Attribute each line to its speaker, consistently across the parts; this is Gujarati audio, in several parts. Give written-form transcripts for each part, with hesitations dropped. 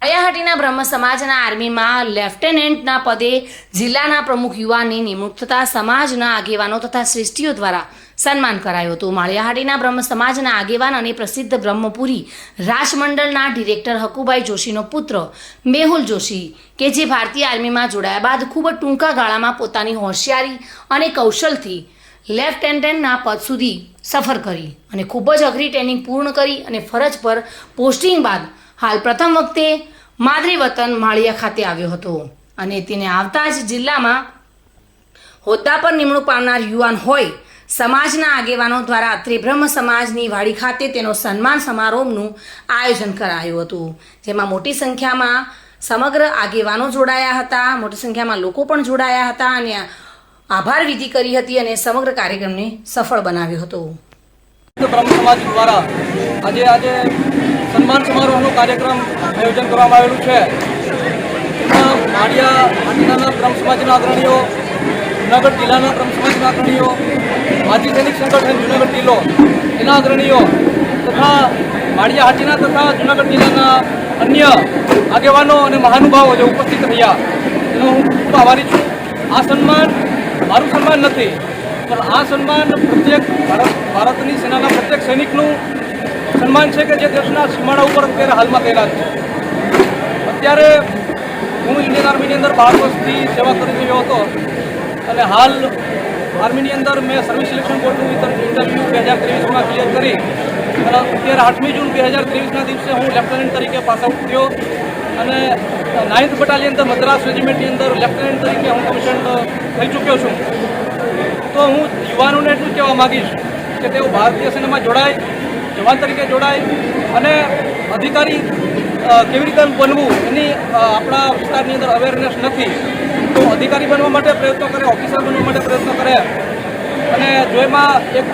Speaker 1: માળિયાહાટીના બ્રહ્મ સમાજના આર્મીમાં લેફ્ટનન્ટના પદે જિલ્લાના પ્રમુખ યુવાનની નિમણૂક થતાં સમાજના આગેવાનો તથા શ્રેષ્ઠીઓ દ્વારા સન્માન કરાયું હતું. માળિયાહાટીના બ્રહ્મ સમાજના આગેવાન અને પ્રસિદ્ધ બ્રહ્મપુરી રાજમંડળના ડિરેક્ટર હકુભાઈ જોશીનો પુત્ર મેહુલ જોશી કે જે ભારતીય આર્મીમાં જોડાયા બાદ ખૂબ જ ટૂંકા ગાળામાં પોતાની હોશિયારી અને કૌશલથી લેફ્ટનન્ટના પદ સુધી સફર કરી અને ખૂબ જ અઘરી ટ્રેનિંગ પૂર્ણ કરી અને ફરજ પર પોસ્ટિંગ બાદ હાલ પ્રથમ વખતે માદરી વતન માળિયા ખાતે આવ્યો હતો અને તેને આવતા જ જિલ્લામાં હોદ્દા પર નિમણૂક પામનાર યુવાન હોય સમાજના આગેવાનો દ્વારા અત્રે બ્રહ્મ સમાજની વાડી ખાતે તેનો સન્માન સમારોહનું આયોજન કરાયું હતું, જેમાં મોટી સંખ્યામાં સમગ્ર આગેવાનો જોડાયા હતા, મોટી સંખ્યામાં લોકો પણ જોડાયા હતા અને આભાર વિધિ કરી હતી અને સમગ્ર કાર્યક્રમને સફળ બનાવ્યો હતો.
Speaker 2: બ્રહ્મ સમાજ દ્વારા આજે સન્માન સમારોહનો કાર્યક્રમ આયોજન કરવામાં આવેલું છે. એમાં માળિયાહાટીના બ્રહ્મ સમાજના અગ્રણીઓ, જૂનાગઢ જિલ્લાના બ્રહ્મ સમાજના અગ્રણીઓ, માજી સૈનિક સંગઠન જૂનાગઢ જિલ્લો એના અગ્રણીઓ તથા માળિયાહાટીના તથા જૂનાગઢ જિલ્લાના અન્ય આગેવાનો અને મહાનુભાવો જે ઉપસ્થિત રહ્યા એનો હું ખૂબ આભારી છું. આ સન્માન મારું સન્માન નથી, પણ આ સન્માન પ્રત્યેક ભારતની સેનાના પ્રત્યેક સૈનિકનું સન્માન છે કે જે દેશના સીમાડા ઉપર અત્યારે હાલમાં તૈનાત છે. અત્યારે હું ઇન્ડિયન આર્મીની અંદર 12 વર્ષથી સેવા કરી રહ્યો હતો અને હાલ આર્મીની અંદર મેં સર્વિસ સિલેક્શન બોર્ડનું ઇન્ટરવ્યૂ 2023માં ક્લિયર કરી અને અત્યારે 8મી જૂન 2023ના દિવસે હું લેફ્ટનન્ટ તરીકે પાસ આઉટ થયો અને 9th બટાલિયન મદ્રાસ રેજિમેન્ટની અંદર લેફ્ટનન્ટ તરીકે હું કમિશન થઈ ચૂક્યો છું. તો હું યુવાનોને એટલું કહેવા માગીશ કે તેઓ ભારતીય સેનામાં જોડાય, જવાન તરીકે જોડાય અને અધિકારી કેવી રીતે બનવું એની આપણા વિસ્તારની અંદર અવેરનેસ નથી, તો અધિકારી બનવા માટે પ્રયત્નો કરે, ઓફિસર બનવા માટે પ્રયત્નો કરે અને જો એમાં એક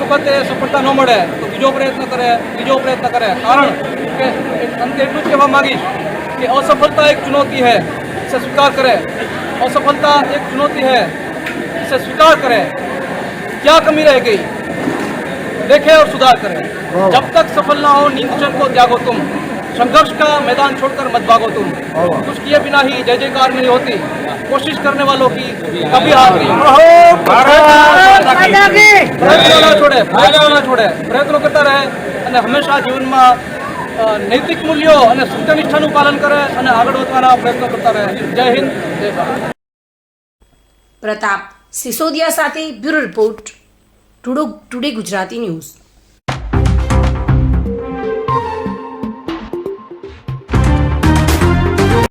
Speaker 2: વખત સફળતા ન મળે તો બીજો પ્રયત્ન કરે, ત્રીજો પ્રયત્ન કરે. કારણ કે અંતે એટલું જ કહેવા માગીશ कि असफलता एक चुनौती है, इसे स्वीकार करें. असफलता एक चुनौती है, इसे स्वीकार करें. क्या कमी रह गई देखें और सुधार करें. जब तक सफल ना हो नींद को त्यागो तुम, संघर्ष का मैदान छोड़कर मत भागो तुम. कुछ किए बिना ही जय जयकार नहीं होती, कोशिश करने वालों की कभी हार नहीं. प्रयत्न ना छोड़े, प्रयत्नो करता रहे અને હંમેશા જીવનમાં નૈતિક મૂલ્યો અને સત્યનિષ્ઠાનું પાલન કરે અને આગળ વધવાના પ્રયત્નો કરતા રહે. જય હિન્દ, જય ભારત.
Speaker 1: પ્રતાપ સિસોદિયા સાથે bureau report, today Gujarati news.